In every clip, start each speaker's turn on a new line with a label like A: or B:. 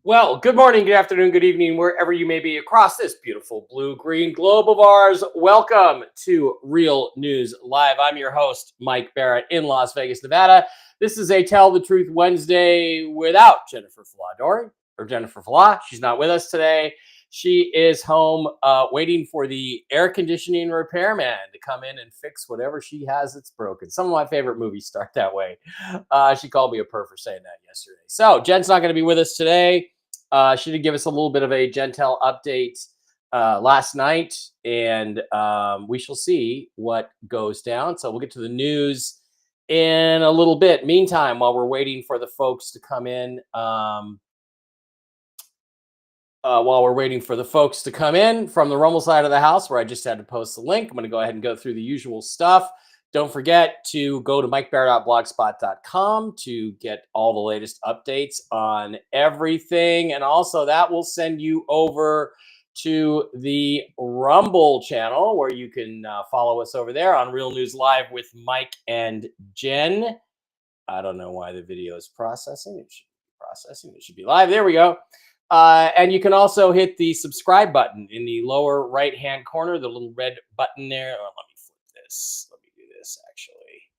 A: Well, good morning, good afternoon, good evening, wherever you may be across this beautiful blue-green globe of ours. Welcome to Real News Live. I'm your host, Mike Bara, in Las Vegas, Nevada. This is a Tell the Truth Wednesday without Jennifer Falah. She's not with us today. She is home waiting for the air conditioning repairman to come in and fix whatever she has that's broken. Some of my favorite movies start that way. She called me a perv for saying that yesterday. So Jen's not going to be with us today. She did give us a little bit of a Gentel update last night, and we shall see what goes down. So we'll get to the news in a little bit. Meantime, while we're waiting for the folks to come in, from the Rumble side of the house, where I just had to post the link, I'm going to go ahead and go through the usual stuff. Don't forget to go to mikebara.blogspot.com to get all the latest updates on everything. And also that will send you over to the Rumble channel, where you can follow us over there on Real News Live with Mike and Jen. I don't know why the video is processing. It should be processing. It should be live. There we go. And you can also hit the subscribe button in the lower right-hand corner, the little red button there. Oh, let me flip this. Actually,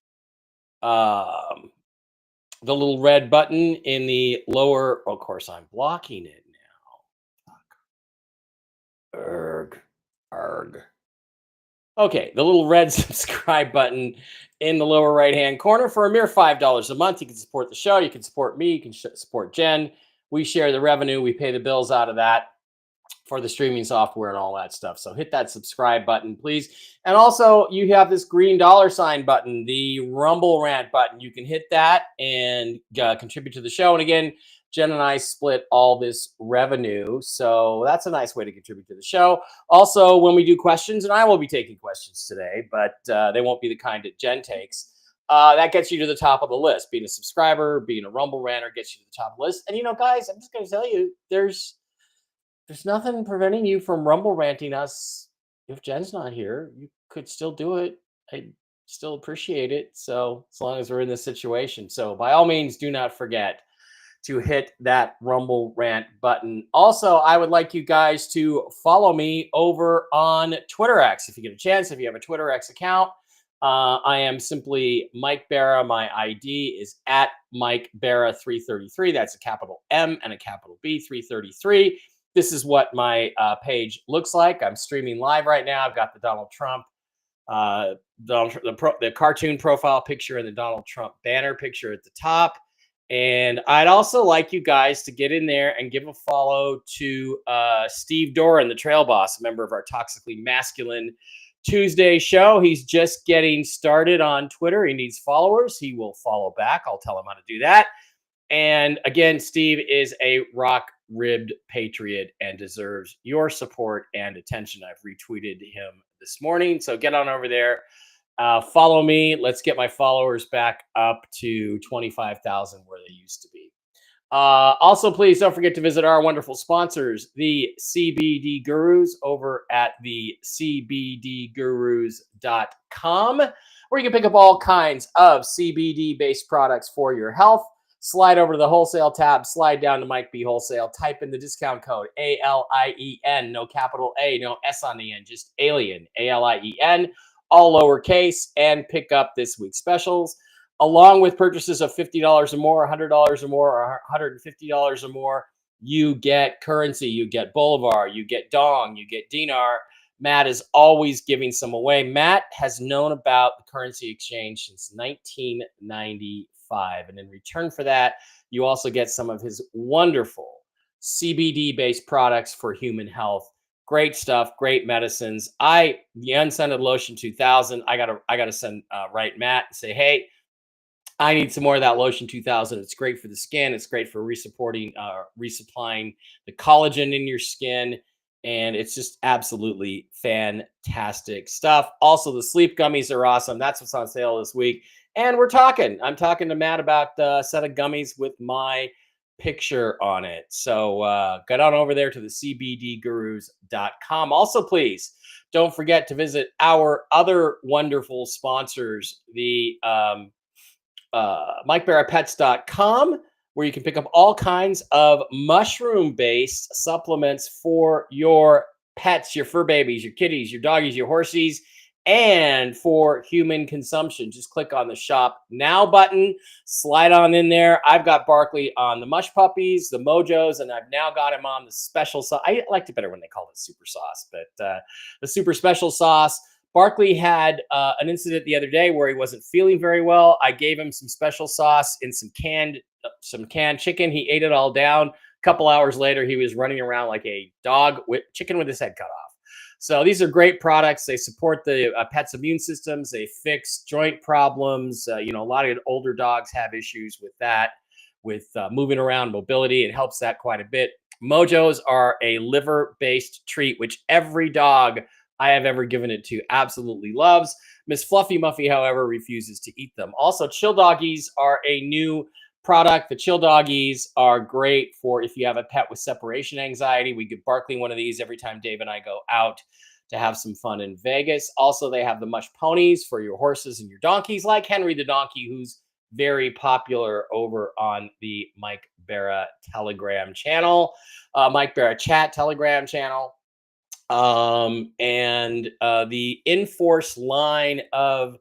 A: the little red button in the lower, of course I'm blocking it now. Arg. Okay, the little red subscribe button in the lower right hand corner. For a mere $5 a month, you can support the show, you can support me, you can support Jen. We share the revenue, we pay the bills out of that for the streaming software and all that stuff. So hit that subscribe button, please. And also, you have this green $ button, the Rumble Rant button. You can hit that and contribute to the show. And again, Jen and I split all this revenue, so that's a nice way to contribute to the show. Also, when we do questions, and I will be taking questions today, but they won't be the kind that Jen takes. That gets you to the top of the list. Being a subscriber, being a Rumble Ranter gets you to the top of the list. And, guys, I'm just going to tell you, there's nothing preventing you from Rumble ranting us. If Jen's not here, you could still do it. I still appreciate it. So as long as we're in this situation. So by all means, do not forget to hit that Rumble rant button. Also, I would like you guys to follow me over on Twitter X. If you get a chance, if you have a Twitter X account, I am simply Mike Bara. My ID is at Mike Bara 333. That's a capital M and a capital B 333. This is what my page looks like. I'm streaming live right now. I've got the Donald Trump, the cartoon profile picture and the Donald Trump banner picture at the top. And I'd also like you guys to get in there and give a follow to Steve Doran, the Trail Boss, a member of our Toxically Masculine Tuesday show. He's just getting started on Twitter. He needs followers. He will follow back. I'll tell him how to do that. And again, Steve is a rock-ribbed patriot and deserves your support and attention. I've retweeted him this morning. So get on over there. Follow me. Let's get my followers back up to 25,000 where they used to be. Also, please don't forget to visit our wonderful sponsors, the CBD Gurus, over at the CBDGurus.com, where you can pick up all kinds of CBD-based products for your health. Slide over to the wholesale tab, slide down to Mike B Wholesale, type in the discount code ALIEN, no capital A, no S on the end, just alien, ALIEN, all lowercase, and pick up this week's specials. Along with purchases of $50 or more, $100 or more, or $150 or more, you get currency, you get Bolivar, you get Dong, you get Dinar. Matt is always giving some away. Matt has known about the currency exchange since 1995. And in return for that, you also get some of his wonderful CBD-based products for human health. Great stuff, great medicines. The Unscented Lotion 2000, I gotta send right Matt and say, hey, I need some more of that Lotion 2000. It's great for the skin. It's great for resupplying the collagen in your skin. And it's just absolutely fantastic stuff. Also, the sleep gummies are awesome. That's what's on sale this week. And I'm talking to Matt about a set of gummies with my picture on it. So get on over there to the CBDGurus.com. Also, please don't forget to visit our other wonderful sponsors, the MikeBaraPets.com, where you can pick up all kinds of mushroom-based supplements for your pets, your fur babies, your kitties, your doggies, your horsies, and for human consumption. Just click on the shop now button, slide on in there. I've got Barkley on the mush puppies, the mojos, and I've now got him on the special sauce. I liked it better when they called it super sauce, but the super special sauce. Barkley had an incident the other day where he wasn't feeling very well. I gave him some special sauce in some canned chicken. He ate it all down. A couple hours later, he was running around like a dog with chicken with his head cut off. So these are great products. They support the pet's immune systems. They fix joint problems. A lot of older dogs have issues with that, with moving around, mobility. It helps that quite a bit. Mojos are a liver-based treat, which every dog I have ever given it to absolutely loves. Miss Fluffy Muffy, however, refuses to eat them. Also, Chill Doggies are a new product. The Chill Doggies are great for if you have a pet with separation anxiety. We give Barkley one of these every time Dave and I go out to have some fun in Vegas. Also, they have the Mush Ponies for your horses and your donkeys, like Henry the Donkey, who's very popular over on the Mike Bara Telegram channel, Mike Bara Chat Telegram channel. And the Enforce line of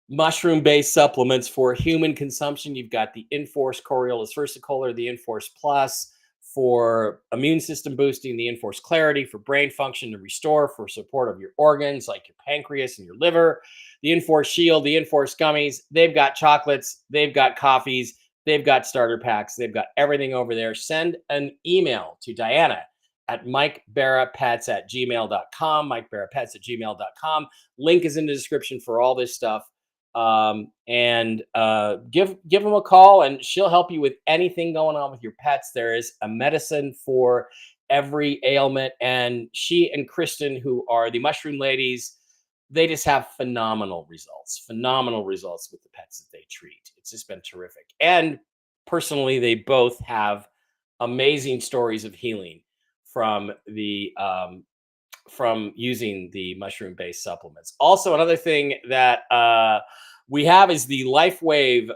A: mushroom-based supplements for human consumption. You've got the Enforce Coriolis versicolor, the Enforce Plus for immune system boosting, the Enforce Clarity for brain function to restore, for support of your organs like your pancreas and your liver, the Enforce Shield, the Enforce Gummies. They've got chocolates, they've got coffees, they've got starter packs, they've got everything over there. Send an email to Diana at MikeBaraPets@gmail.com, MikeBaraPets@gmail.com. Link is in the description for all this stuff. And give them a call, and she'll help you with anything going on with your pets. There is a medicine for every ailment, and she and Kristen, who are the mushroom ladies, they just have phenomenal results with the pets that they treat. It's just been terrific. And personally, they both have amazing stories of healing from using the mushroom-based supplements. Also, another thing that we have is the LifeWave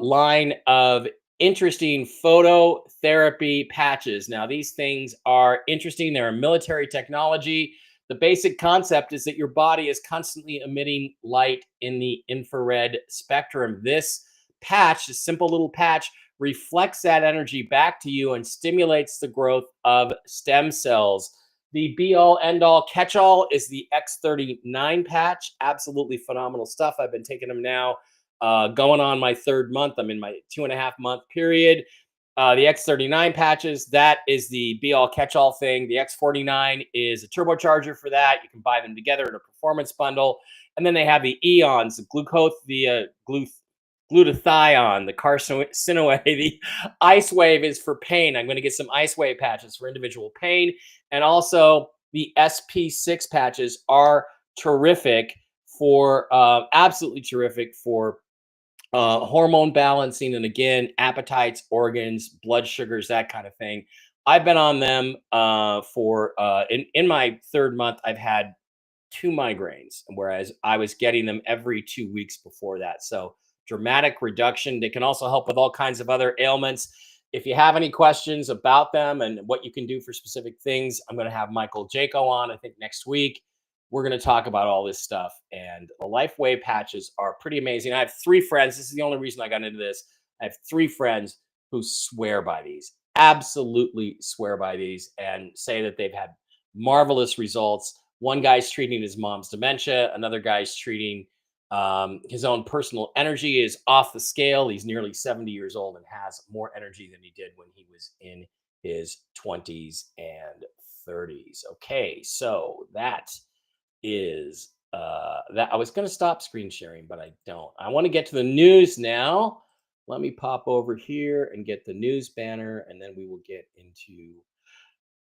A: line of interesting phototherapy patches. Now, these things are interesting. They're a military technology. The basic concept is that your body is constantly emitting light in the infrared spectrum. This patch, this simple little patch, reflects that energy back to you and stimulates the growth of stem cells. The be-all, end-all, catch-all is the X39 patch. Absolutely phenomenal stuff. I've been taking them now, going on my 3rd month. I'm in my 2.5-month period. The X39 patches, that is the be-all, catch-all thing. The X49 is a turbocharger for that. You can buy them together in a performance bundle. And then they have the Eons, the glutathione, the carcinoid, the IceWave is for pain. I'm going to get some IceWave patches for individual pain. And also the SP6 patches are terrific for, absolutely terrific for hormone balancing. And again, appetites, organs, blood sugars, that kind of thing. I've been on them in my 3rd month, I've had 2 migraines, whereas I was getting them every 2 weeks before that. So dramatic reduction. They can also help with all kinds of other ailments. If you have any questions about them and what you can do for specific things, I'm going to have Michael Jaco on, I think, next week. We're going to talk about all this stuff. And the LifeWave patches are pretty amazing. I have 3 friends. This is the only reason I got into this. I have 3 friends who swear by these, absolutely swear by these, and say that they've had marvelous results. One guy's treating his mom's dementia. Another guy's treating his own personal energy is off the scale. He's nearly 70 years old and has more energy than he did when he was in his 20s and 30s. Okay, so that is that. I was going to stop screen sharing, but I don't. I want to get to the news now. Let me pop over here and get the news banner, and then we will get into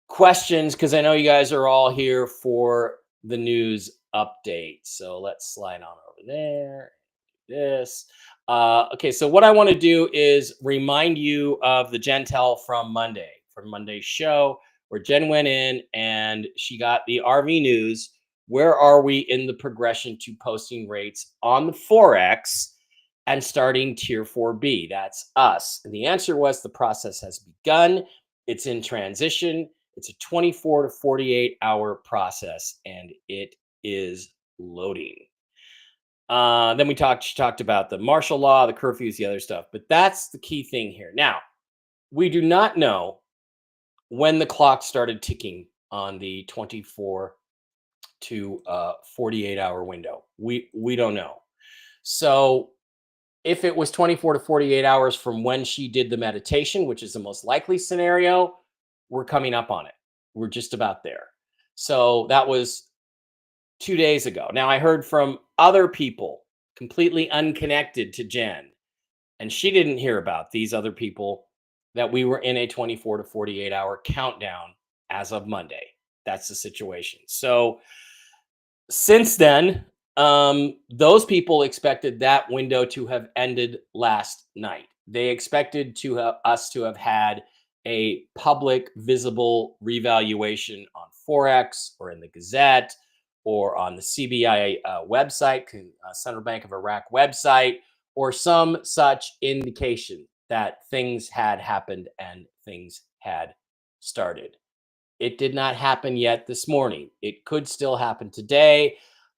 A: questions, because I know you guys are all here for the news update. So let's slide on over there. This. Okay, so what I want to do is remind you of the Jen Tell from Monday's show, where Jen went in and she got the RV news. Where are we in the progression to posting rates on the Forex? and starting tier 4B. That's us. And the answer was the process has begun. It's in transition. It's a 24 to 48-hour process, and it is loading. Then she talked about the martial law, the curfews, the other stuff. But that's the key thing here. Now, we do not know when the clock started ticking on the 24 to 48-hour window. We don't know. So if it was 24 to 48 hours from when she did the meditation, which is the most likely scenario, we're coming up on it. We're just about there. So that was 2 days ago. Now, I heard from other people completely unconnected to Jen, and she didn't hear about these other people, that we were in a 24 to 48 hour countdown as of Monday. That's the situation. So since then, those people expected that window to have ended last night. They expected us to have had a public, visible revaluation on Forex or in the Gazette or on the CBI website, Central Bank of Iraq website, or some such indication that things had happened and things had started. It did not happen yet this morning. It could still happen today.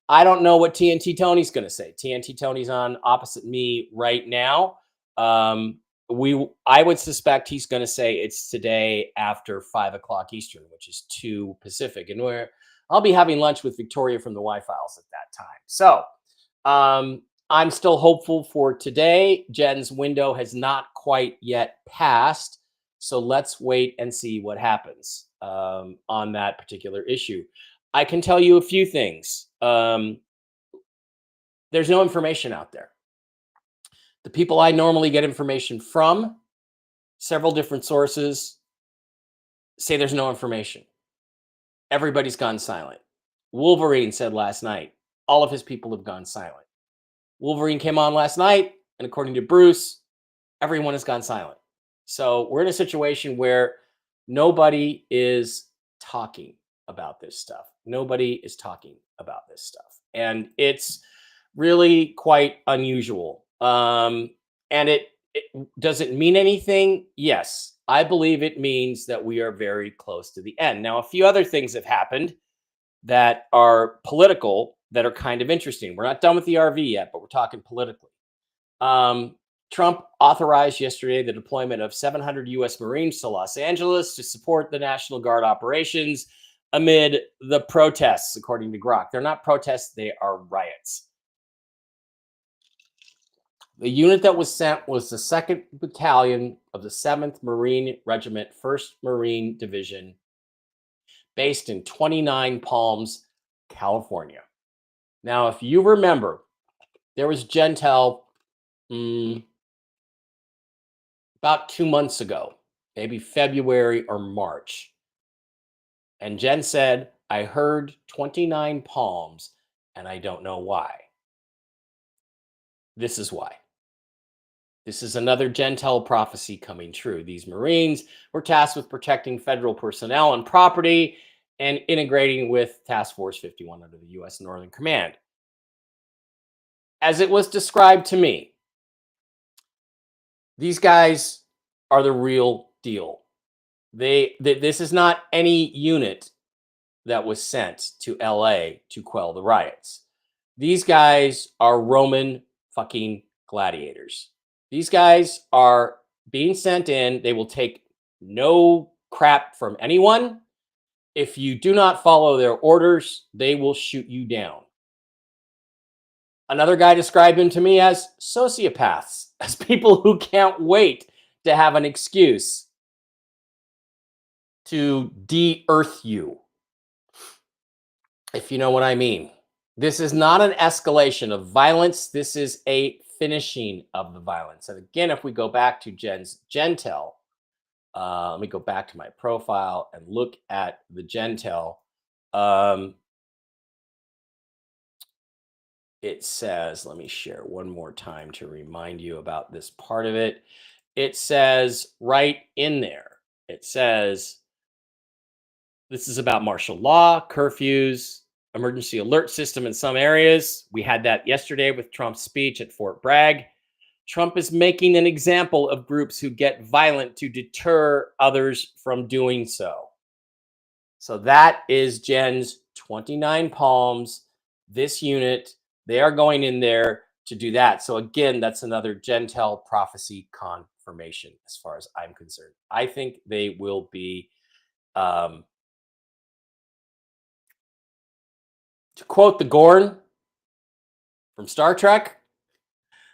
A: I don't know what TNT Tony's going to say. TNT Tony's on opposite me right now. I would suspect he's going to say it's today after 5 o'clock Eastern, which is 2 Pacific, and I'll be having lunch with Victoria from the Y-Files at that time. So I'm still hopeful for today. Jen's window has not quite yet passed, so let's wait and see what happens on that particular issue. I can tell you a few things. There's no information out there. The people I normally get information from, several different sources, say there's no information. Everybody's gone silent. Wolverine said last night, all of his people have gone silent. Wolverine came on last night, and according to Bruce, everyone has gone silent. So we're in a situation where nobody is talking about this stuff. Nobody is talking about this stuff. And it's really quite unusual. And it does it mean anything? Yes. I believe it means that we are very close to the end. Now, a few other things have happened that are political that are kind of interesting. We're not done with the RV yet, but we're talking politically. Trump authorized yesterday the deployment of 700 U.S. Marines to Los Angeles to support the National Guard operations amid the protests, according to Grok. They're not protests, they are riots. The unit that was sent was the 2nd Battalion of the 7th Marine Regiment, 1st Marine Division, based in 29 Palms, California. Now, if you remember, there was Gentel about 2 months ago, maybe February or March. And Jen said, I heard 29 Palms, and I don't know why. This is why. This is another Gentel prophecy coming true. These Marines were tasked with protecting federal personnel and property and integrating with Task Force 51 under the U.S. Northern Command. As it was described to me, these guys are the real deal. This is not any unit that was sent to LA to quell the riots. These guys are Roman fucking gladiators. These guys are being sent in. They will take no crap from anyone. If you do not follow their orders, they will shoot you down. Another guy described them to me as sociopaths, as people who can't wait to have an excuse to de-earth you, if you know what I mean. This is not an escalation of violence. This is a finishing of the violence. And again, if we go back to Jen's Gentel, let me go back to my profile and look at the Gentel. It says, let me share one more time to remind you about this part of it. It says right in there, it says, this is about martial law, curfews, emergency alert system in some areas. We had that yesterday with Trump's speech at Fort Bragg. Trump is making an example of groups who get violent to deter others from doing so. So that is Jen's 29 Palms, this unit. They are going in there to do that. So again, that's another Gentel prophecy confirmation as far as I'm concerned. I think they will be, to quote the Gorn from Star Trek,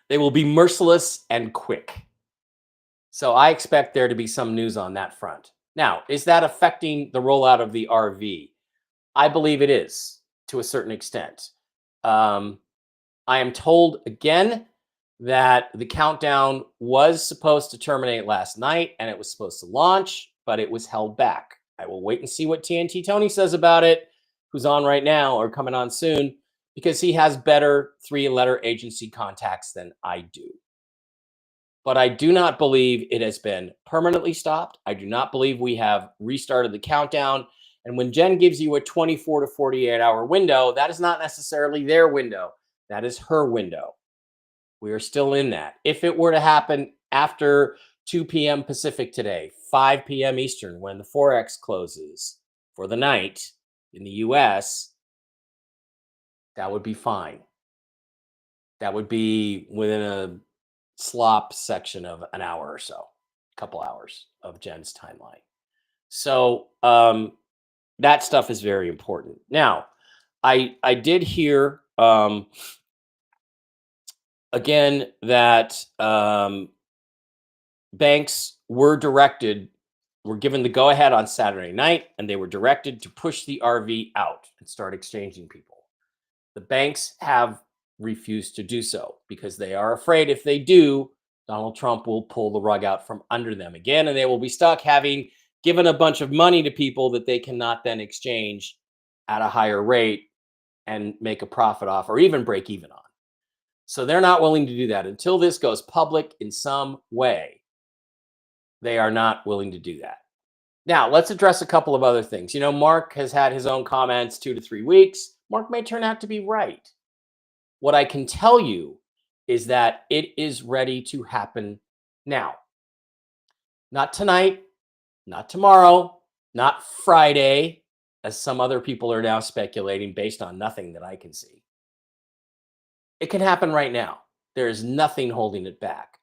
A: they will be merciless and quick. So I expect there to be some news on that front. Now, is that affecting the rollout of the RV? I believe it is to a certain extent. I am told again that the countdown was supposed to terminate last night and it was supposed to launch, but it was held back. I will wait and see what TNT Tony says about it, who's on right now or coming on soon, because he has better 3-letter agency contacts than I do. But I do not believe it has been permanently stopped. I do not believe we have restarted the countdown. And when Jen gives you a 24 to 48 hour window, that is not necessarily their window. That is her window. We are still in that. If it were to happen after 2 p.m. Pacific today, 5 p.m. Eastern, when the Forex closes for the night in the US, that would be fine. That would be within a slop section of an hour or so, a couple hours of Jen's timeline. So that stuff is very important. Now, I did hear again that banks were given the go ahead on Saturday night, and they were directed to push the RV out and start exchanging people. The banks have refused to do so because they are afraid if they do, Donald Trump will pull the rug out from under them again, and they will be stuck having given a bunch of money to people that they cannot then exchange at a higher rate and make a profit off or even break even on. So they're not willing to do that until this goes public in some way. They are not willing to do that. Now, let's address a couple of other things. You know, Mark has had his own comments 2 to 3 weeks. Mark may turn out to be right. What I can tell you is that it is ready to happen now. Not tonight, not tomorrow, not Friday, as some other people are now speculating based on nothing that I can see. It can happen right now. There is nothing holding it back.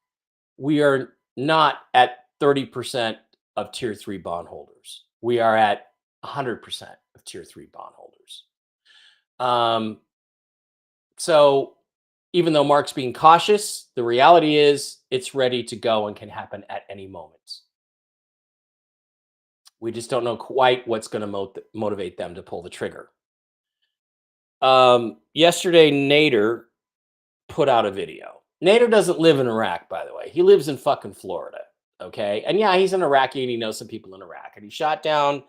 A: We are not at 30% of tier 3 bondholders. We are at 100% of tier 3 bondholders. So even though Mark's being cautious, the reality is it's ready to go and can happen at any moment. We just don't know quite what's going to motivate them to pull the trigger. Yesterday, Nader put out a video. Nader doesn't live in Iraq, by the way. He lives in fucking Florida. Okay. And yeah, he's an Iraqi and he knows some people in Iraq. And he shot down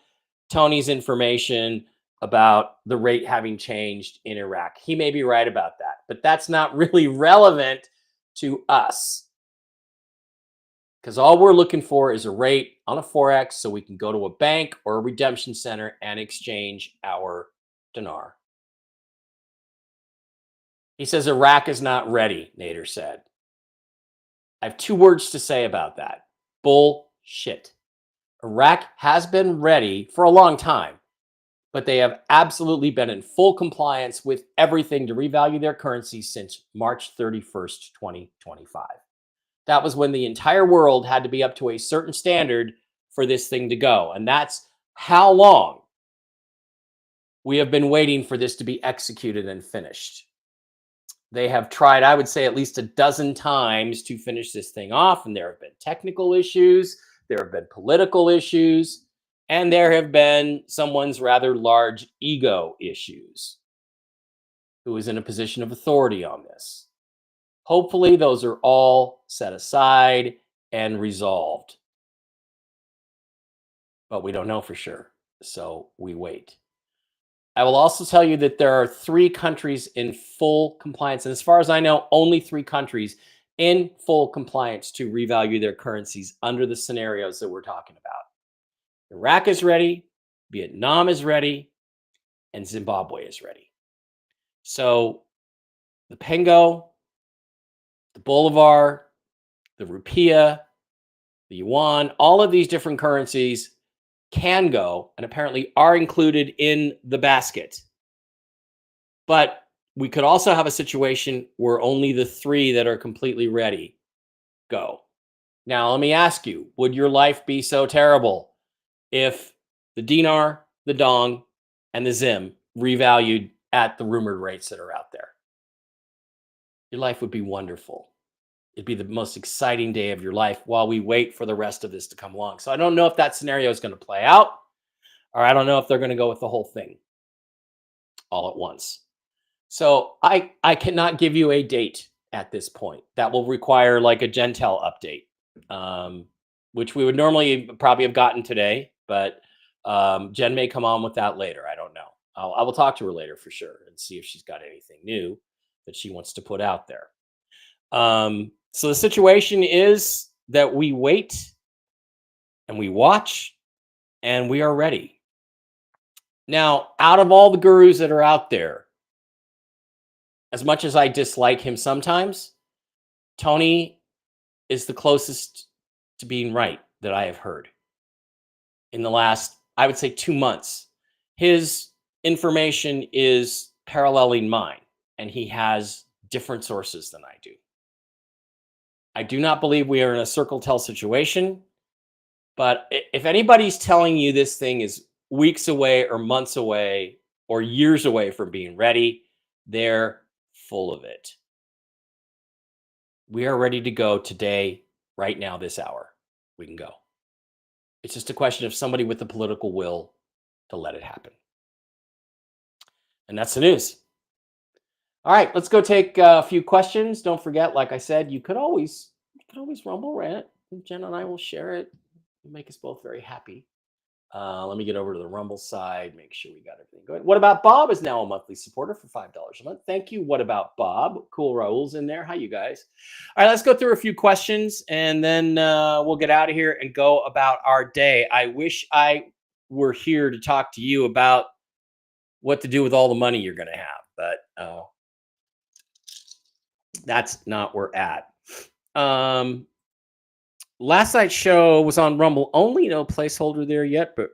A: Tony's information about the rate having changed in Iraq. He may be right about that, but that's not really relevant to us. Because all we're looking for is a rate on a Forex so we can go to a bank or a redemption center and exchange our dinar. He says Iraq is not ready, Nader said. I have 2 words to say about that. Bullshit. Iraq has been ready for a long time, but they have absolutely been in full compliance with everything to revalue their currency since March 31st, 2025. That was when the entire world had to be up to a certain standard for this thing to go. And that's how long we have been waiting for this to be executed and finished. They have tried, I would say, at least a dozen times to finish this thing off. And there have been technical issues. There have been political issues. And there have been someone's rather large ego issues who is in a position of authority on this. Hopefully, those are all set aside and resolved. But we don't know for sure, so we wait. I will also tell you that there are 3 countries in full compliance. And as far as I know, only 3 countries in full compliance to revalue their currencies under the scenarios that we're talking about. Iraq is ready, Vietnam is ready, and Zimbabwe is ready. So the Pengo, the Bolivar, the rupiah, the yuan, all of these different currencies can go and apparently are included in the basket. But we could also have a situation where only the three that are completely ready go. Now, let me ask you, would your life be so terrible if the dinar, the dong, and the zim revalued at the rumored rates that are out there? Your life would be wonderful. It'd be the most exciting day of your life while we wait for the rest of this to come along. So I don't know if that scenario is going to play out, or I don't know if they're going to go with the whole thing all at once. So I cannot give you a date at this point. That will require like a Gentel update, which we would normally probably have gotten today, but Jen may come on with that later. I don't know. I will talk to her later for sure and see if she's got anything new that she wants to put out there. So the situation is that we wait and we watch and we are ready. Now, out of all the gurus that are out there, as much as I dislike him sometimes, Tony is the closest to being right that I have heard in the last, I would say, 2 months. His information is paralleling mine, and he has different sources than I do. I do not believe we are in a circle tell situation, but if anybody's telling you this thing is weeks away or months away or years away from being ready, they're full of it. We are ready to go today, right now, this hour. We can go. It's just a question of somebody with the political will to let it happen. And that's the news. All right, let's go take a few questions. Don't forget, like I said, you could always rumble rant. Jen and I will share it. It'll make us both very happy. Let me get over to the Rumble side, make sure we got everything good. What About Bob is now a monthly supporter for $5 a month. Thank you, What About Bob. Cool Raul's in there. How you guys? All right, let's go through a few questions, and then we'll get out of here and go about our day. I wish I were here to talk to you about what to do with all the money you're going to have, but that's not where we're at. Last night's show was on Rumble only, no placeholder there yet, but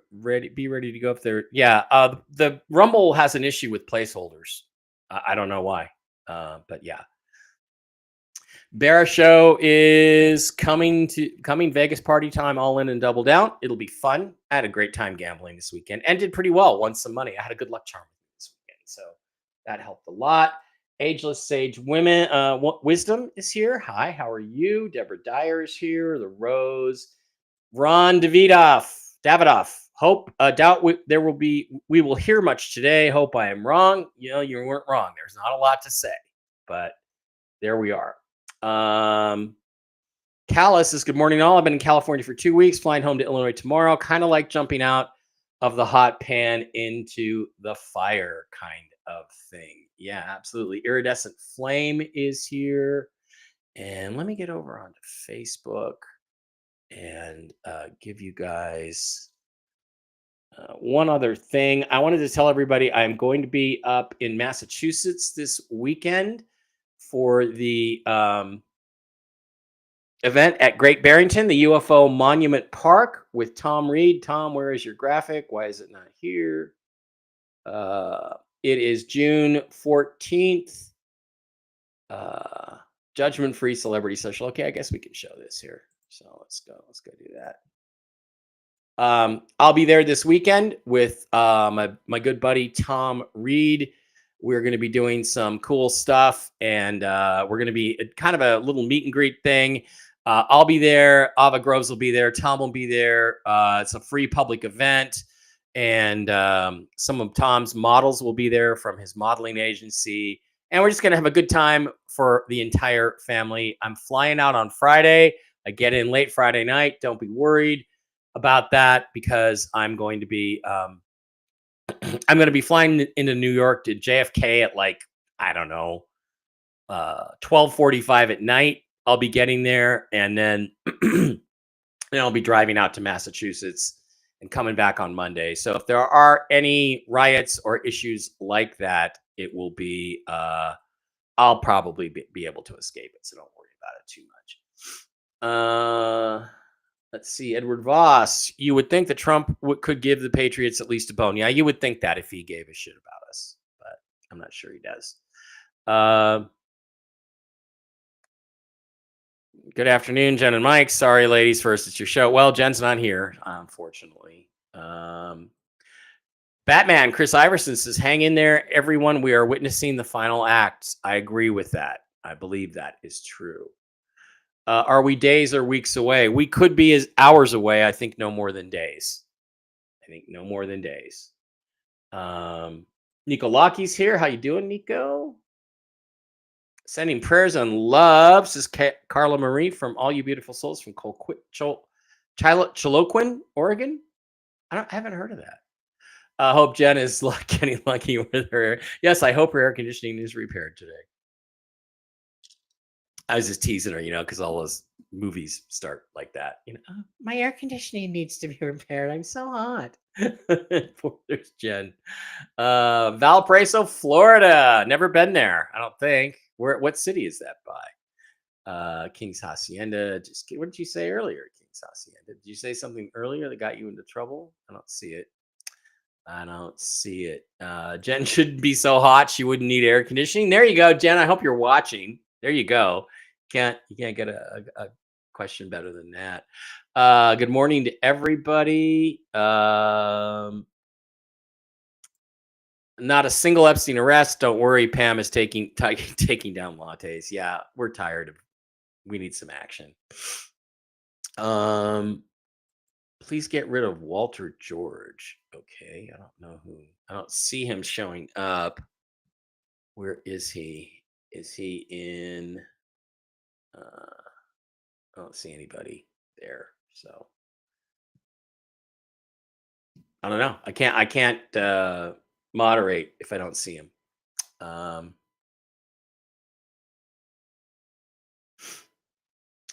A: be ready to go up there. Yeah, the Rumble has an issue with placeholders. I don't know why, but yeah. Bara show is coming Vegas party time, all in and double down. It'll be fun. I had a great time gambling this weekend and did pretty well. Won some money. I had a good luck charm this weekend, so that helped a lot. Ageless Sage Women Wisdom is here. Hi, how are you? Deborah Dyer is here. The Rose. Ron Davidoff. Hope, doubt we will hear much today. Hope I am wrong. You know, you weren't wrong. There's not a lot to say, but there we are. Callis says, good morning all. I've been in California for 2 weeks, flying home to Illinois tomorrow. Kind of like jumping out of the hot pan into the fire kind of thing. Yeah, absolutely. Iridescent Flame is here. And let me get over onto Facebook and give you guys one other thing. I wanted to tell everybody I'm going to be up in Massachusetts this weekend for the event at Great Barrington, the UFO Monument Park with Tom Reed. Tom, where is your graphic? Why is it not here? It is June 14th. Judgment Free Celebrity Social. Okay, I guess we can show this here. So let's go do that. I'll be there this weekend with my good buddy Tom Reed. We're going to be doing some cool stuff, and we're going to be kind of a little meet and greet thing. I'll be there. Ava Groves will be there. Tom will be there. It's a free public event, and some of Tom's models will be there from his modeling agency. And we're just going to have a good time for the entire family. I'm flying out on Friday. I get in late Friday night. Don't be worried about that, because I'm going to be flying into New York to JFK at like, I don't know, 12:45 at night. I'll be getting there, and then I'll be driving out to Massachusetts and coming back on Monday. So if there are any riots or issues like that, it will be I'll probably be able to escape it, so don't worry about it too much. Let's see. Edward Voss. You would think that Trump could give the Patriots at least a bone. Yeah, you would think that if he gave a shit about us, but I'm not sure he does. Good afternoon, Jen and Mike. Sorry, ladies, first it's your show. Well, Jen's not here, unfortunately. Batman, Chris Iverson says, hang in there, everyone. We are witnessing the final act. I agree with that. I believe that is true. Are we days or weeks away? We could be as hours away. I think no more than days. Nico Lockie's here. How you doing, Nico? Sending prayers and love, says Carla Marie from All You Beautiful Souls from Chilcotin, Oregon. I haven't heard of that. I hope Jen is getting lucky with her. Yes, I hope her air conditioning is repaired today. I was just teasing her, because all those movies start like that. "Oh, my air conditioning needs to be repaired. I'm so hot." There's Jen. Valparaiso, Florida. Never been there. I don't think. What city is that by? King's Hacienda. What did you say earlier? King's Hacienda. Did you say something earlier that got you into trouble? I don't see it. Jen shouldn't be so hot. She wouldn't need air conditioning. There you go, Jen. I hope you're watching. There you go. You can't get a question better than that. Good morning to everybody. Not a single Epstein arrest. Don't worry. Pam is taking down lattes. Yeah, we're tired. We need some action. Please get rid of Walter George. Okay, I don't know who. I don't see him showing up. Where is he? Is he in? I don't see anybody there. So I don't know. I can't moderate if I don't see him.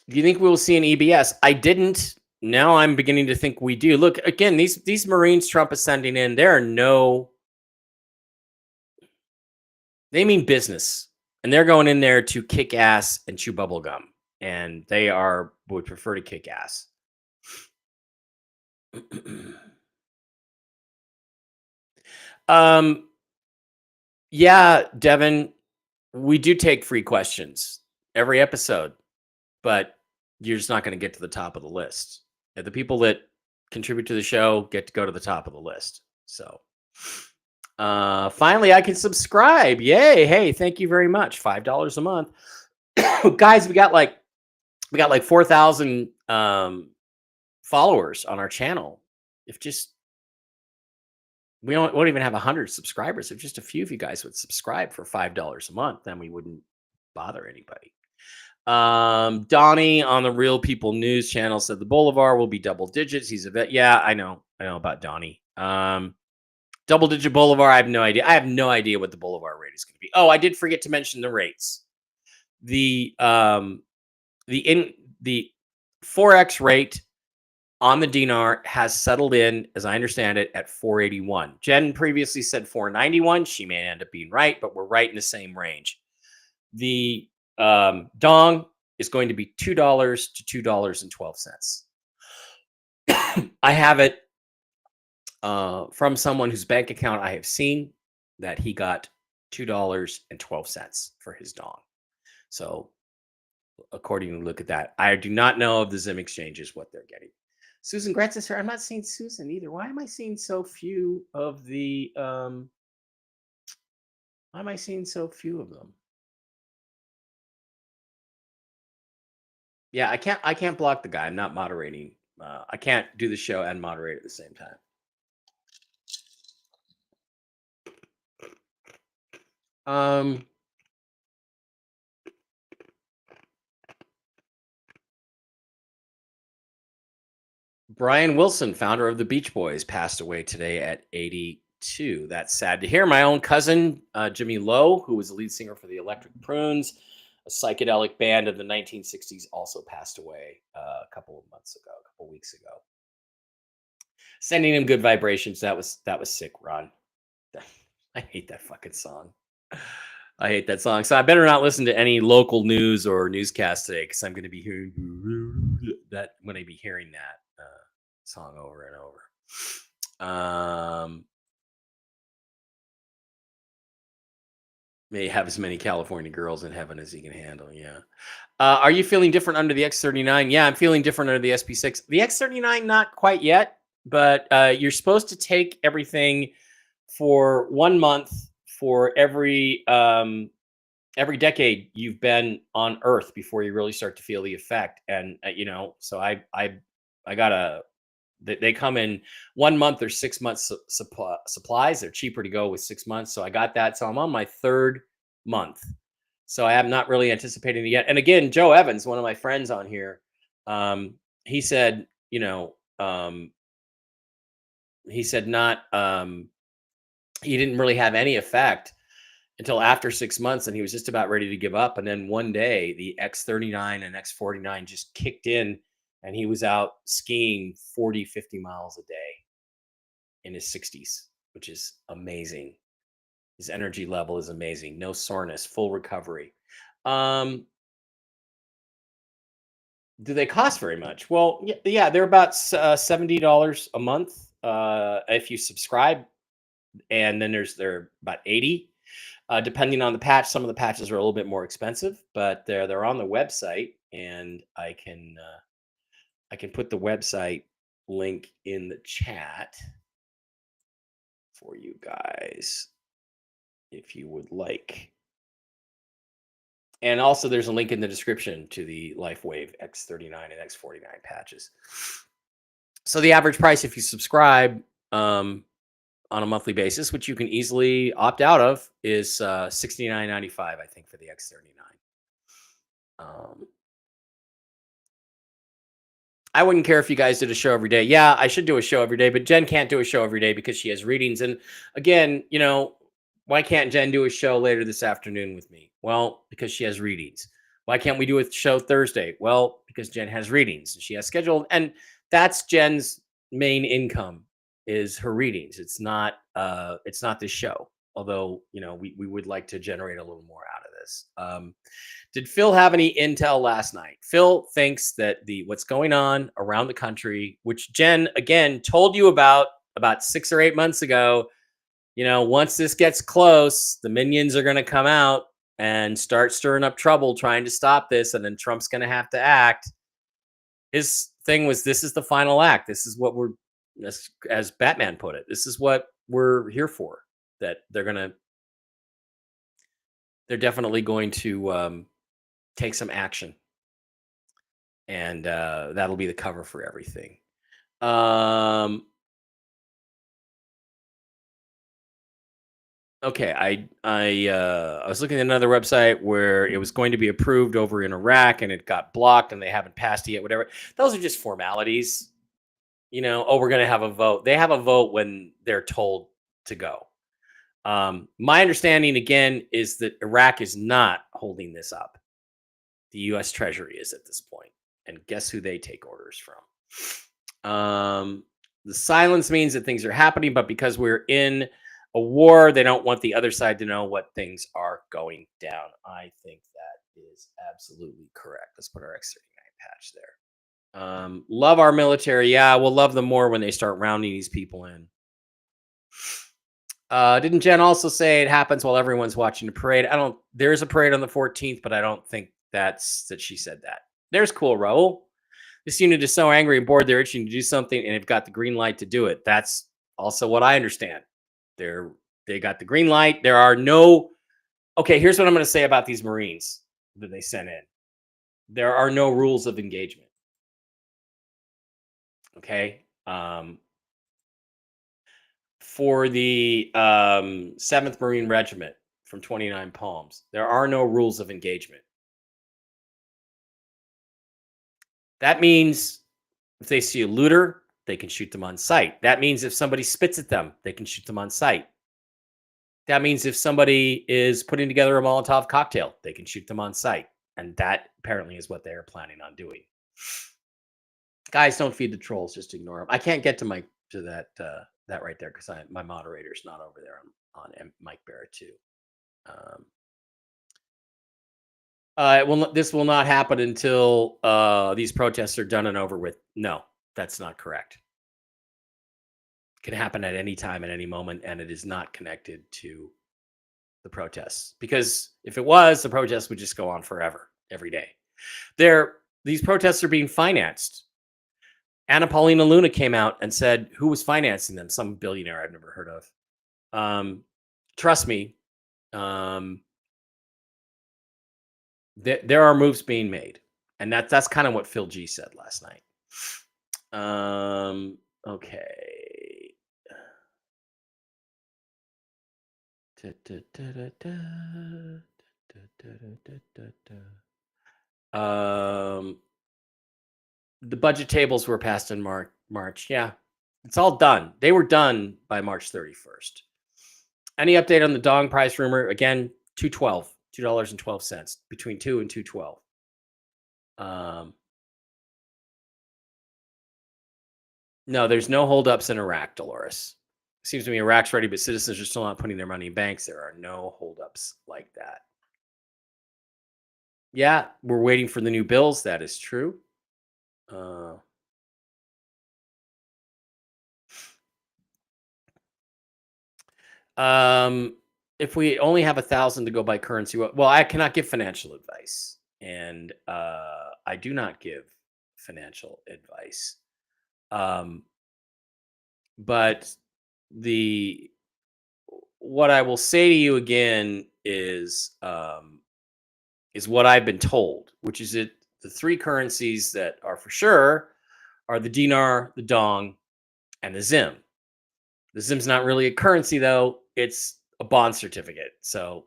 A: Do you think we will see an EBS? I didn't. Now I'm beginning to think we do. Look, again, these Marines Trump is sending in, they mean business. And they're going in there to kick ass and chew bubble gum. And they would prefer to kick ass. Yeah, Devin, we do take free questions every episode, but you're just not going to get to the top of the list. And the people that contribute to the show get to go to the top of the list. So finally I can subscribe. Yay. Hey, thank you very much. $5 a month. Guys, we got like 4,000 followers on our channel. We won't even have 100 subscribers. If just a few of you guys would subscribe for $5 a month, then we wouldn't bother anybody. Donnie on the Real People News channel said the Bolivar will be double digits. He's a vet. Yeah, I know about Donnie. Double digit Bolivar. I have no idea. I have no idea what the Bolivar rate is going to be. Oh, I did forget to mention the rates. The Forex rate on the dinar has settled in, as I understand it, at 481. Jen previously said 491. She may end up being right, but we're right in the same range. The dong is going to be $2 to $2.12. I have it from someone whose bank account I have seen that he got $2.12 for his dong. So according to look at that, I do not know if the Zim exchanges what they're getting. Susan Gretz is here. I'm not seeing Susan either. Why am I seeing so few of the why am I seeing so few of them? Yeah, I can't block the guy. I'm not moderating. I can't do the show and moderate at the same time. Brian Wilson, founder of the Beach Boys, passed away today at 82. That's sad to hear. My own cousin, Jimmy Lowe, who was the lead singer for the Electric Prunes, a psychedelic band of the 1960s, also passed away a couple weeks ago. Sending him good vibrations. That was sick, Ron. I hate that fucking song. I hate that song. So I better not listen to any local news or newscast today because I'm going to be hearing that. I'm going to be hearing that song over and over. May have as many California girls in heaven as he can handle. Yeah. Are you feeling different under the X39? Yeah, I'm feeling different under the SP6. The X39, not quite yet, but you're supposed to take everything for 1 month for every decade you've been on Earth before you really start to feel the effect. And so I got they come in 1 month or 6 months supplies. They're cheaper to go with 6 months. So I got that. So I'm on my third month. So I am not really anticipating it yet. And again, Joe Evans, one of my friends on here, he said, he said not, he didn't really have any effect until after 6 months, and he was just about ready to give up. And then one day, the X39 and X49 just kicked in, and he was out skiing 40, 50 miles a day in his 60s, which is amazing. His energy level is amazing. No soreness, full recovery. Do they cost very much? Well, yeah, they're about $70 a month if you subscribe, and then they're about 80. Depending on the patch, some of the patches are a little bit more expensive, but they're on the website, and I can put the website link in the chat for you guys if you would like. And also, there's a link in the description to the LifeWave X39 and X49 patches. So the average price, if you subscribe on a monthly basis, which you can easily opt out of, is $69.95, I think, for the X39. I wouldn't care if you guys did a show every day. Yeah, I should do a show every day, but Jen can't do a show every day because she has readings. And again, why can't Jen do a show later this afternoon with me? Well, because she has readings. Why can't we do a show Thursday? Well, because Jen has readings and she has scheduled. And that's Jen's main income is her readings. It's not this show. Although, we would like to generate a little more out of this. Did Phil have any intel last night? Phil thinks that what's going on around the country, which Jen again told you about 6 or 8 months ago, once this gets close, the minions are going to come out and start stirring up trouble trying to stop this, and then Trump's going to have to act. His thing was, this is the final act. This is what as Batman put it, this is what we're here for. That they're definitely going to take some action, and that'll be the cover for everything. Okay, I was looking at another website where it was going to be approved over in Iraq, and it got blocked, and they haven't passed it yet. Whatever, those are just formalities. Oh, we're going to have a vote. They have a vote when they're told to go. My understanding again is that Iraq is not holding this up. The U.S. Treasury is at this point, and guess who they take orders from? The silence means that things are happening, but because we're in a war, they don't want the other side to know what things are going down. I think that is absolutely correct. Let's put our X39 patch there. Love our military. Yeah, we'll love them more when they start rounding these people in. Didn't Jen also say it happens while everyone's watching the parade? There's a parade on the 14th, but I don't think that she said that. There's cool, Raul. This unit is so angry and bored, they're itching to do something, and they've got the green light to do it. That's also what I understand. They got the green light. There are no. Okay, here's what I'm going to say about these Marines that they sent in. There are no rules of engagement. Okay. For the 7th Marine Regiment from 29 Palms, there are no rules of engagement. That means if they see a looter, they can shoot them on sight. That means if somebody spits at them, they can shoot them on sight. That means if somebody is putting together a Molotov cocktail, they can shoot them on sight. And that apparently is what they are planning on doing. Guys, don't feed the trolls. Just ignore them. I can't get to that right there because my moderator's not over there on Mike Bara too. This will not happen until these protests are done and over with. No, that's not correct. It can happen at any time, at any moment, and it is not connected to the protests. Because if it was, the protests would just go on forever, every day. These protests are being financed. Anna Paulina Luna came out and said who was financing them? Some billionaire I've never heard of. Trust me, there are moves being made, and that's kind of what Phil G said last night. Okay. The budget tables were passed in March. Yeah, it's all done. They were done by March 31st. Any update on the dong price rumor? Again, $2.12, between 2 and 2.12. No, there's no holdups in Iraq, Dolores. Seems to me Iraq's ready, but citizens are still not putting their money in banks. There are no holdups like that. Yeah, we're waiting for the new bills. That is true. If we only have 1,000 to go buy currency, well, I cannot give financial advice, and I do not give financial advice. But what I will say to you again is what I've been told, which is that the three currencies that are for sure are the dinar, the dong, and the zim. The zim's not really a currency though; it's a bond certificate, so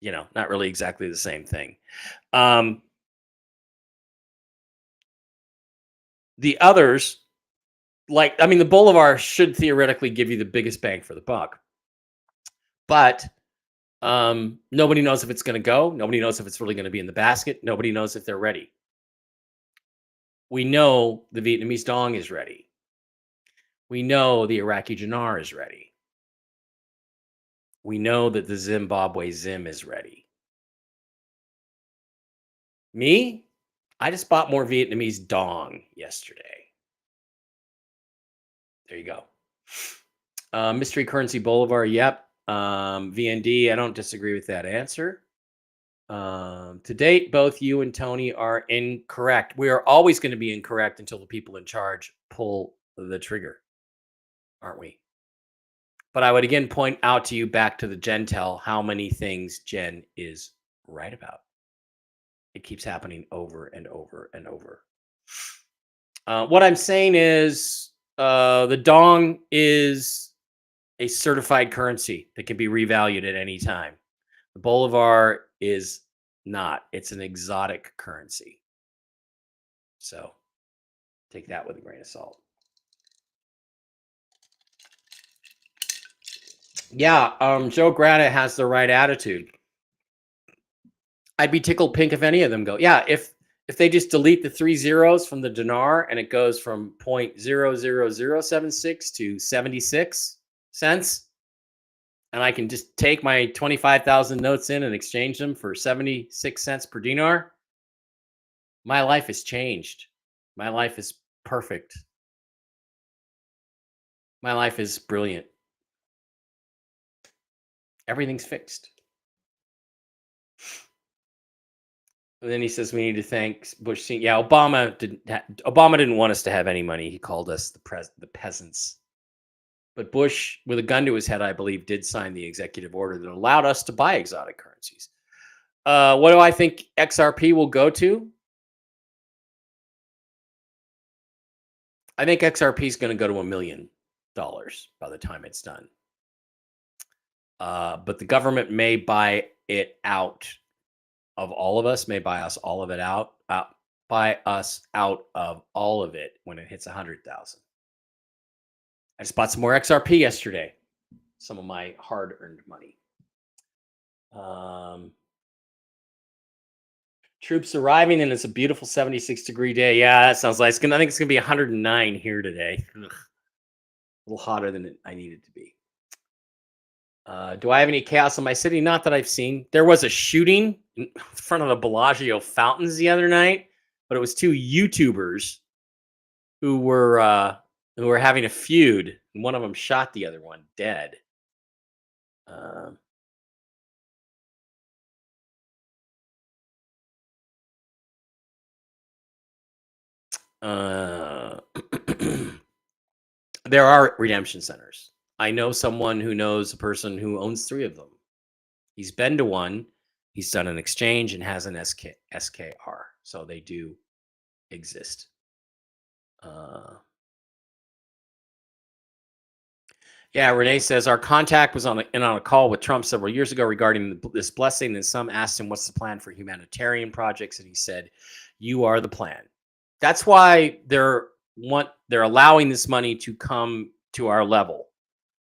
A: not really exactly the same thing. The others, the Bolivar should theoretically give you the biggest bang for the buck, but nobody knows if it's going to go. Nobody knows if it's really going to be in the basket. Nobody knows if they're ready. We know the Vietnamese dong is ready. We know the Iraqi dinar is ready. We know that the Zimbabwe zim is ready. Me, I just bought more Vietnamese dong yesterday. There you go. Mystery currency Bolivar. Yep. VND. I don't disagree with that answer. To date, both you and Tony are incorrect. We are always going to be incorrect until the people in charge pull the trigger, aren't we? But I would again point out to you back to the Gentel how many things Jen is right about. It keeps happening over and over and over. What I'm saying is the dong is a certified currency that can be revalued at any time. The Bolivar is not. It's an exotic currency. So take that with a grain of salt. Yeah, Joe Grata has the right attitude. I'd be tickled pink if any of them go. Yeah, if they just delete the 3 zeros from the dinar and it goes from 0.00076 to 76 cents, and I can just take my 25,000 notes in and exchange them for 76 cents per dinar, my life has changed. My life is perfect. My life is brilliant. Everything's fixed. And then he says we need to thank Bush. Yeah, Obama didn't want us to have any money. He called us the peasants. But Bush, with a gun to his head, I believe, did sign the executive order that allowed us to buy exotic currencies. What do I think XRP will go to? I think XRP is going to go to $1 million by the time it's done. But the government may buy it out of all of us, may buy us all of it out, buy us out of all of it when it hits 100,000. I just bought some more XRP yesterday. Some of my hard-earned money. Troops arriving, and it's a beautiful 76-degree day. Yeah, that sounds nice. I think it's going to be 109 here today. Ugh. A little hotter than I need it to be. Do I have any chaos in my city? Not that I've seen. There was a shooting in front of the Bellagio fountains the other night, but it was two YouTubers who were having a feud, and one of them shot the other one dead. Um, uh, there are redemption centers. I know someone who knows a person who owns 3 of them. He's been to one. He's done an exchange and has an SKR. So they do exist. Yeah, Renee says our contact was on a call with Trump several years ago regarding this blessing, and some asked him what's the plan for humanitarian projects, and he said, "You are the plan." That's why they're allowing this money to come to our level,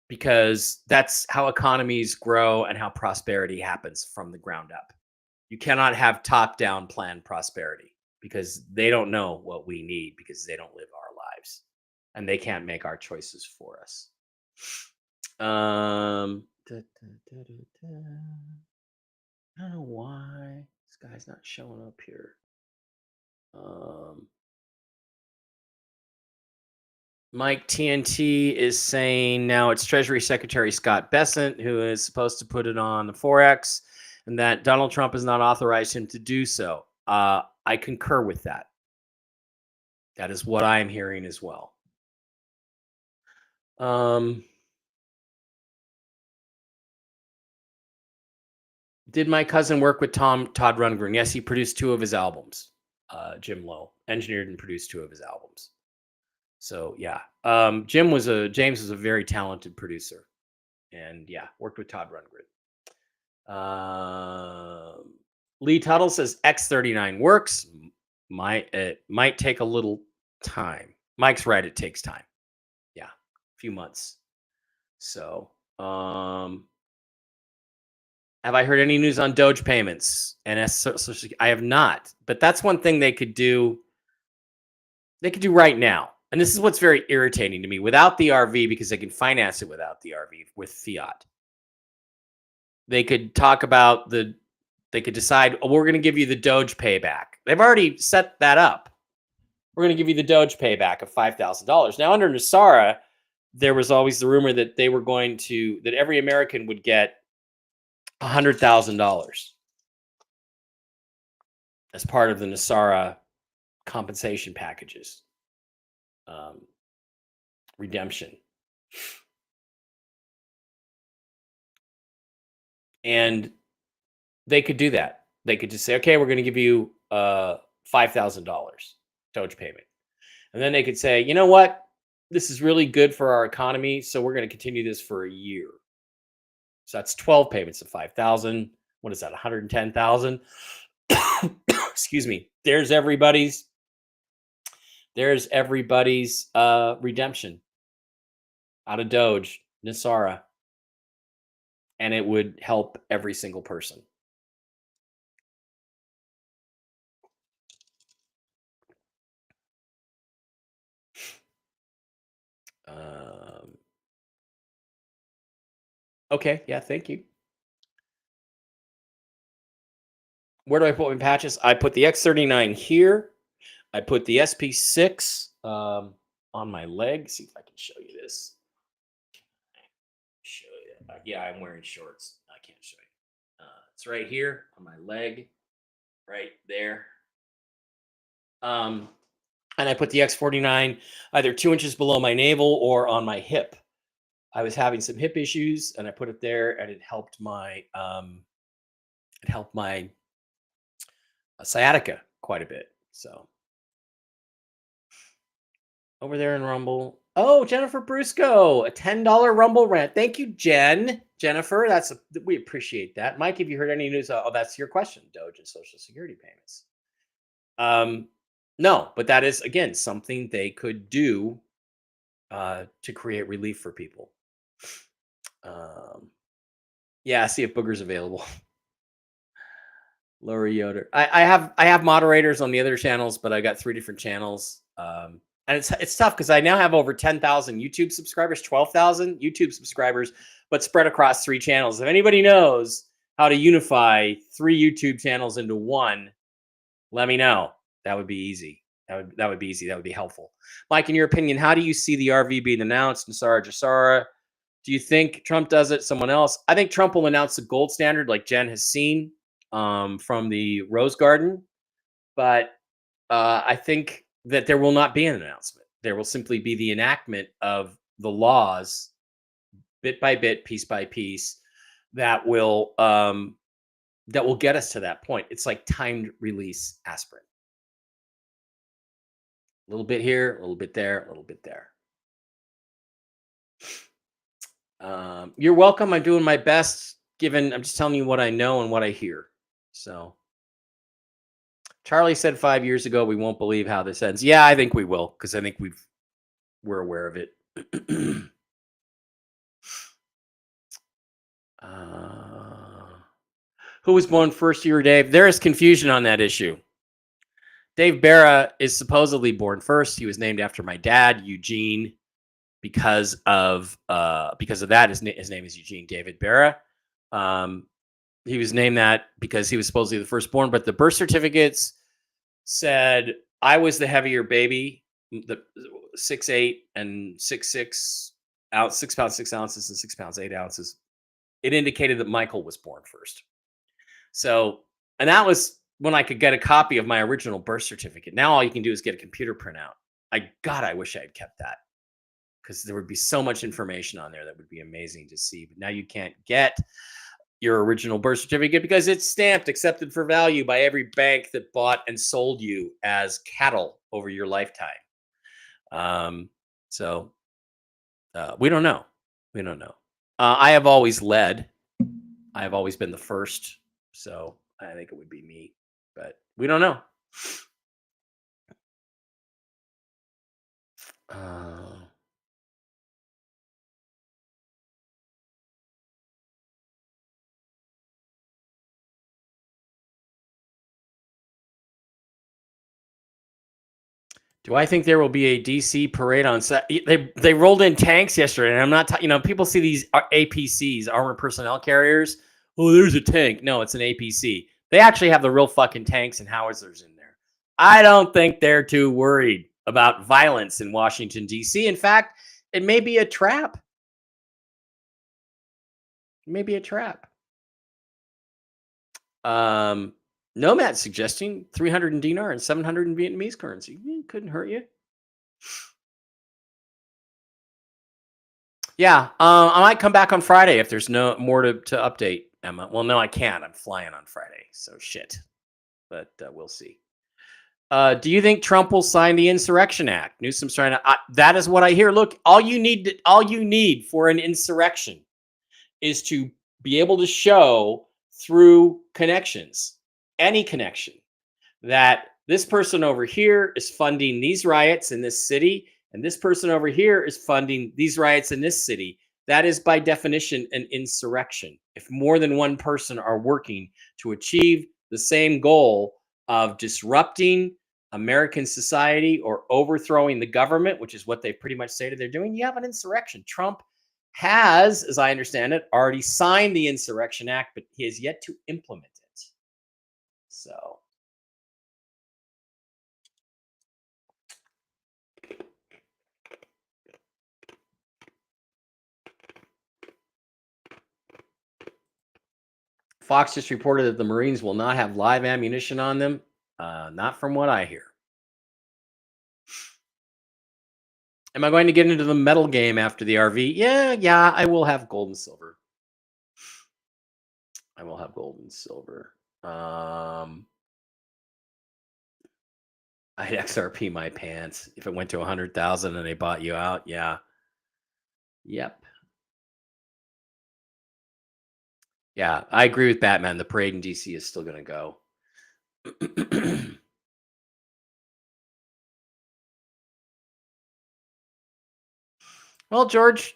A: because that's how economies grow and how prosperity happens from the ground up. You cannot have top-down planned prosperity because they don't know what we need because they don't live our lives and they can't make our choices for us. I don't know why this guy's not showing up here. Mike TNT is saying now it's Treasury Secretary Scott Bessent who is supposed to put it on the Forex, and that Donald Trump has not authorized him to do so. I concur with that. That is what I am hearing as well. Did my cousin work with Todd Rundgren? Yes, he produced 2 of his albums. Jim Lowe engineered and produced 2 of his albums. So yeah, James was a very talented producer, and yeah, worked with Todd Rundgren. Lee Tuttle says X39 works. It might take a little time. Mike's right; it takes time. Yeah, a few months. So, have I heard any news on Doge payments? And I have not, but that's one thing they could do. They could do right now. And this is what's very irritating to me, without the RV, because they can finance it without the RV with fiat. They could talk about they could decide, oh, we're going to give you the Doge payback. They've already set that up. We're going to give you the Doge payback of $5,000. Now, under NESARA, there was always the rumor that that every American would get $100,000 as part of the NESARA compensation packages. Redemption. And they could do that. They could just say, okay, we're going to give you $5,000 Doge payment. And then they could say, you know what? This is really good for our economy, so we're going to continue this for a year. So that's 12 payments of 5,000. What is that? 110,000. Excuse me. There's everybody's redemption out of Doge, NESARA, and it would help every single person. Okay, yeah, thank you. Where do I put my patches? I put the X39 here. I put the SP6 on my leg. See if I can show you this. Show you. Yeah, I'm wearing shorts. I can't show you. It's right here on my leg, right there. And I put the X49 either 2 inches below my navel or on my hip. I was having some hip issues, and I put it there, and it helped my sciatica quite a bit. So over there in Rumble. Oh, Jennifer Brusco, a $10 Rumble rant. Thank you, Jennifer. We appreciate that. Mike, have you heard any news? Oh, that's your question. Doge and Social Security payments. No, but that is again something they could do to create relief for people. Yeah, see if Booger's available. Laura Yoder. I have moderators on the other channels, but I got 3 different channels. And it's tough because I now have over 10,000 YouTube subscribers, 12,000 YouTube subscribers, but spread across 3 channels. If anybody knows how to unify 3 YouTube channels into one, let me know. That would be easy. That would be easy. That would be helpful. Mike, in your opinion, how do you see the RV being announced? And Sarah Jasara, do you think Trump does it? Someone else? I think Trump will announce the gold standard, like Jen has seen from the Rose Garden. But I think that there will not be an announcement. There will simply be the enactment of the laws, bit by bit, piece by piece, that will get us to that point. It's like timed release aspirin. A little bit here, a little bit there, a little bit there. You're welcome. I'm doing my best, I'm just telling you what I know and what I hear. So Charlie said 5 years ago, we won't believe how this ends. Yeah, I think we will, because I think we're aware of it. Who was born first, you or Dave? There is confusion on that issue. Dave Bara is supposedly born first. He was named after my dad, Eugene, because of that. His name is Eugene David Bara. He was named that because he was supposedly the firstborn, but the birth certificates said I was the heavier baby, the 6'8" and 6'6", 6 pounds 6 ounces and 6 pounds 8 ounces. It indicated that Michael was born first. So, and that was when I could get a copy of my original birth certificate. Now all you can do is get a computer printout. I wish I had kept that, because there would be so much information on there that would be amazing to see. But now you can't get your original birth certificate because it's stamped accepted for value by every bank that bought and sold you as cattle over your lifetime. So we don't know. We don't know. I have always led. I have always been the first. So I think it would be me, but we don't know. Do I think there will be a DC parade on set? They rolled in tanks yesterday, and I'm not people see these APCs, armored personnel carriers. Oh, there's a tank. No, it's an APC. They actually have the real fucking tanks and howitzers in there. I don't think they're too worried about violence in Washington, D.C. In fact, it may be a trap. It may be a trap. Nomad suggesting 300 in dinar and 700 in Vietnamese currency. Couldn't hurt you. Yeah, I might come back on Friday if there's no more to update, Emma. Well, no, I can't. I'm flying on Friday, so shit. But we'll see. Do you think Trump will sign the Insurrection Act? Newsom's trying to. That is what I hear. Look, all you need for an insurrection is to be able to show through connections, any connection, that this person over here is funding these riots in this city, and this person over here is funding these riots in this city. That is by definition an insurrection. If more than one person are working to achieve the same goal of disrupting American society or overthrowing the government, which is what they pretty much stated they're doing, you have an insurrection. Trump has, as I understand it, already signed the Insurrection Act, but he has yet to implement it. So Fox just reported that the Marines will not have live ammunition on them. Not from what I hear. Am I going to get into the metal game after the RV? Yeah, I will have gold and silver. I will have gold and silver. I'd XRP my pants if it went to 100,000 and they bought you out. Yeah. Yep. Yeah, I agree with Batman. The parade in DC is still going to go. Well, George,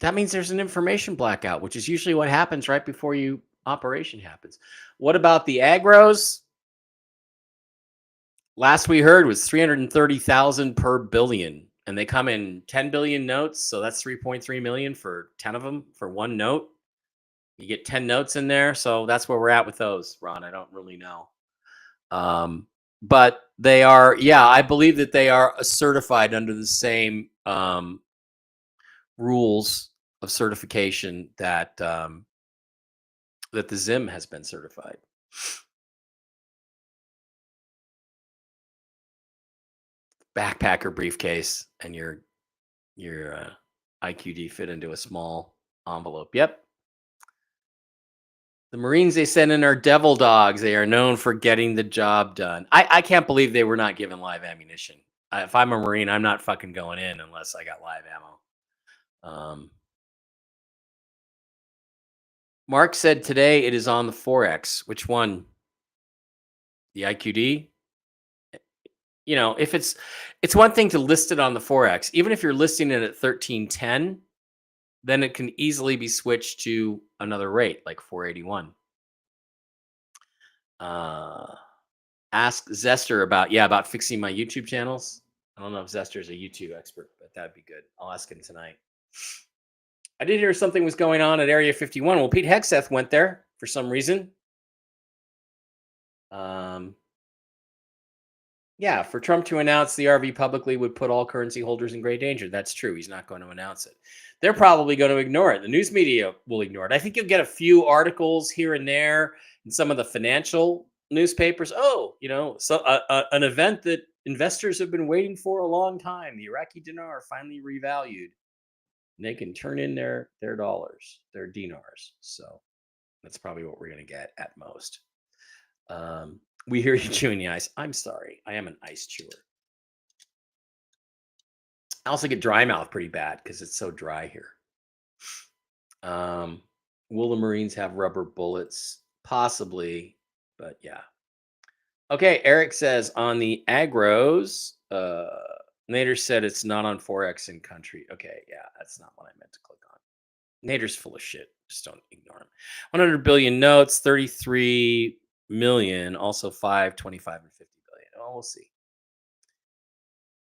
A: that means there's an information blackout, which is usually what happens right before operation happens. What about the agros? Last we heard was 330,000 per billion. and they come in 10 billion notes. So that's 3.3 million for 10 of them for one note. You get 10 notes in there. So that's where we're at with those, Ron. I don't really know. But they are, yeah, I believe that they are certified under the same rules of certification that that the Zim has been certified. Backpacker briefcase and your IQD fit into a small envelope. Yep. The Marines they send in are devil dogs. They are known for getting the job done. I can't believe they were not given live ammunition. If I'm a Marine, I'm not fucking going in unless I got live ammo. Mark said today it is on the Forex. Which one? The IQD? You know, if it's one thing to list it on the Forex, even if you're listing it at 1310, then it can easily be switched to another rate like 481. Ask Zester about fixing my YouTube channels. I don't know if Zester's a YouTube expert, but that'd be good. I'll ask him tonight. I did hear something was going on at Area 51. Well, Pete Hegseth went there for some reason. Yeah, for Trump to announce the RV publicly would put all currency holders in great danger. That's true. He's not going to announce it. They're probably going to ignore it. The news media will ignore it. I think you'll get a few articles here and there in some of the financial newspapers. Oh, so an event that investors have been waiting for a long time. The Iraqi dinar finally revalued. And they can turn in their dollars, their dinars. So that's probably what we're going to get at most. We hear you chewing the ice. I'm sorry. I am an ice chewer. I also get dry mouth pretty bad because it's so dry here. Will the Marines have rubber bullets? Possibly, but yeah. Okay, Eric says on the agros, Nader said it's not on Forex in country. Okay, yeah, that's not what I meant to click on. Nader's full of shit. Just don't ignore him. 100 billion notes, 33 million, also 5, 25, and 50 billion. Oh, we'll see.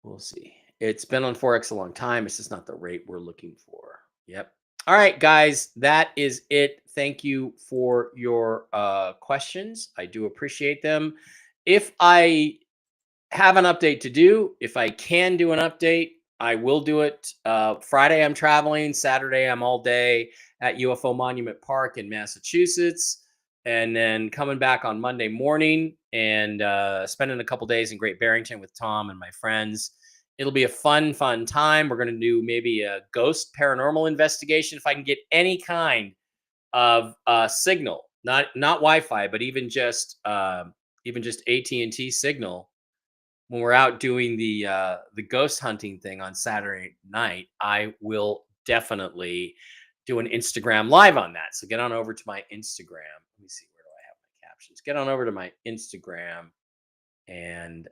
A: We'll see. It's been on Forex a long time. It's just not the rate we're looking for. Yep. All right, guys, that is it. Thank you for your questions. I do appreciate them. If I have an update to do, if I can do an update, I will do it. Friday, I'm traveling. Saturday, I'm all day at UFO Monument Park in Massachusetts. And then coming back on Monday morning and spending a couple days in Great Barrington with Tom and my friends. It'll be a fun time. We're going to do maybe a ghost paranormal investigation. If I can get any kind of signal, not Wi-Fi, but even just AT&T signal. When we're out doing the ghost hunting thing on Saturday night, I will definitely do an Instagram live on that. So get on over to my Instagram. Let me see, where do I have my captions? Get on over to my Instagram and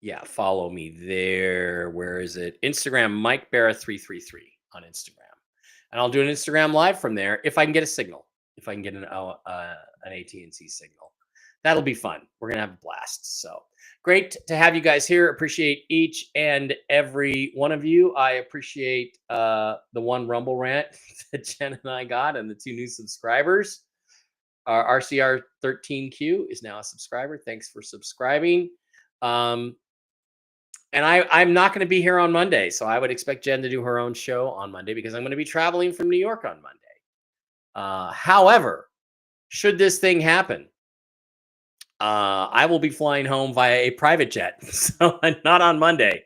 A: yeah, follow me there. Where is it? Instagram, Mike Bara 333 on Instagram. And I'll do an Instagram live from there if I can get a signal, if I can get an AT&T signal. That'll be fun. We're going to have a blast. So great to have you guys here. Appreciate each and every one of you. I appreciate the one Rumble rant that Jen and I got and the 2 new subscribers. Our RCR 13Q is now a subscriber. Thanks for subscribing. And I'm not going to be here on Monday, so I would expect Jen to do her own show on Monday because I'm going to be traveling from New York on Monday. However, should this thing happen, I will be flying home via a private jet, so not on Monday.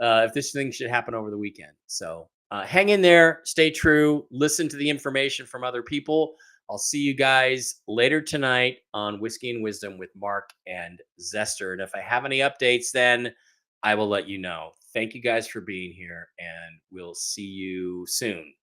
A: If this thing should happen over the weekend, so hang in there, stay true, listen to the information from other people. I'll see you guys later tonight on Whiskey and Wisdom with Mark and Zester. And if I have any updates, then I will let you know. Thank you guys for being here, and we'll see you soon.